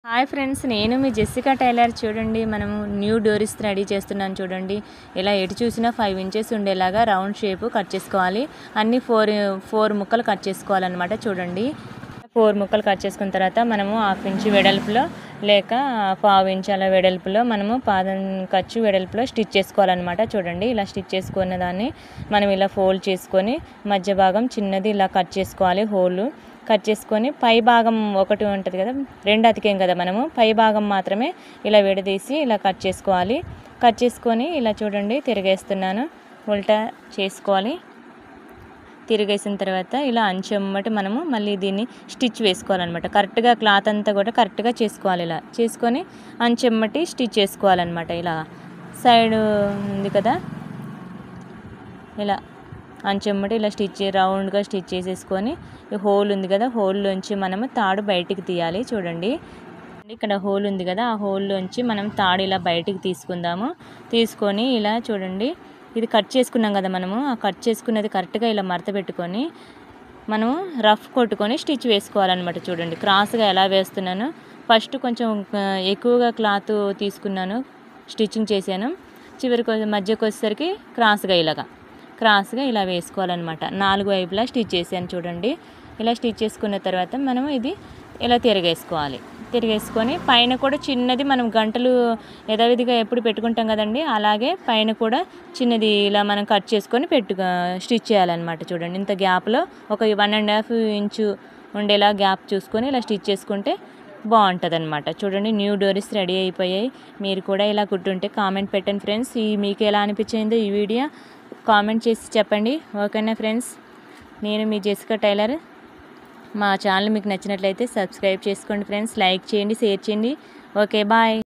Hi friends, నేను మీ Jessica tailor. చూడండి, మనము న్యూ డోరీస్ రెడీ చేస్తున్నాను. చూడండి, ఇలా ఎటు చూసినా 5 ఇంచెస్ ఉండేలాగా రౌండ్ షేప్ కట్ చేసుకోవాలి. అన్ని ఫోర్ ముక్కలు కట్ చేసుకోవాలన్నమాట. చూడండి, 4 ముక్కలు కట్ చేసుకున్న తర్వాత మనము 1/2 ఇంచ్ వెడల్పులో లేక 1/4 ఇంచ్ అలా వెడల్పులో మనము పాదం ఖర్చు వెడల్పులో స్టిచ్ చేసుకోవాలన్నమాట. చూడండి, ఇలా స్టిచ్ చేసుకున్న దాన్ని మనం ఇలా ఫోల్డ్ చేసుకొని మధ్య భాగం చిన్నది ఇలా కట్ చేసుకోవాలి. హోల్ కట్ చేసుకొని పై భాగం ఒకటి ఉంటుంది కదా, 2 అతికేం కదా, మనము పై భాగం మాత్రమే ఇలా విడదీసి ఇలా కట్ చేసుకోవాలి. కట్ చేసుకొని ఇలా చూడండి తిరిగేస్తున్నాను, ఉల్టా చేసుకోవాలి. తిరిగేసిన తర్వాత ఇలా అంచెమ్మటి మనము మళ్ళీ దీన్ని స్టిచ్ వేసుకోవాలన్నమాట. కరెక్ట్గా క్లాత్ అంతా కూడా కరెక్ట్గా చేసుకోవాలి. ఇలా చేసుకొని అంచెమ్మటి స్టిచ్ చేసుకోవాలన్నమాట. ఇలా సైడ్ ఉంది కదా, ఇలా అంచెమ్మటి ఇలా రౌండ్గా స్టిచ్ చేసేసుకొని హోల్ ఉంది కదా, హోల్లోంచి మనము తాడు బయటికి తీయాలి. చూడండి, ఇక్కడ హోల్ ఉంది కదా, ఆ హోల్లోంచి మనం తాడు ఇలా బయటికి తీసుకుందాము. తీసుకొని ఇలా చూడండి, ఇది కట్ చేసుకున్నాం కదా మనము, ఆ కట్ చేసుకున్నది కరెక్ట్గా ఇలా మడత పెట్టుకొని మనము రఫ్ కొట్టుకొని స్టిచ్ వేసుకోవాలన్నమాట. చూడండి, క్రాస్గా ఎలా వేస్తున్నాను. ఫస్ట్ కొంచెం ఎక్కువగా క్లాత్ తీసుకున్నాను, స్టిచ్చింగ్ చేశాను. చివరికి మధ్యకి వచ్చేసరికి క్రాస్గా ఇలా వేసుకోవాలన్నమాట. 4 వైపులా స్టిచ్ చేశాను. చూడండి, ఇలా స్టిచ్ చేసుకున్న తర్వాత మనము ఇది ఇలా తిరిగేసుకొని పైన కూడా చిన్నది మనం గంటలు యథావిధిగా ఎప్పుడు పెట్టుకుంటాం కదండి, అలాగే పైన కూడా చిన్నది ఇలా మనం కట్ చేసుకొని స్టిచ్ చేయాలన్నమాట. చూడండి, ఇంత గ్యాప్లో ఒక 1.5 ఇంచు ఉండేలా గ్యాప్ చూసుకొని ఇలా స్టిచ్ చేసుకుంటే బాగుంటుంది అనమాట. చూడండి, న్యూ డోరీస్ రెడీ అయిపోయాయి. మీరు కూడా ఇలా కుట్టుంటే కామెంట్ పెట్టండి ఫ్రెండ్స్. మీకు ఎలా అనిపించిందో ఈ వీడియో కామెంట్ చేసి చెప్పండి. ఓకేనా ఫ్రెండ్స్, నేను మీ జెస్సికా టైలర్. మా ఛానల్ మీకు నచ్చినట్లయితే సబ్స్క్రైబ్ చేసుకోండి ఫ్రెండ్స్. లైక్ చేయండి, షేర్ చేయండి. Okay, bye.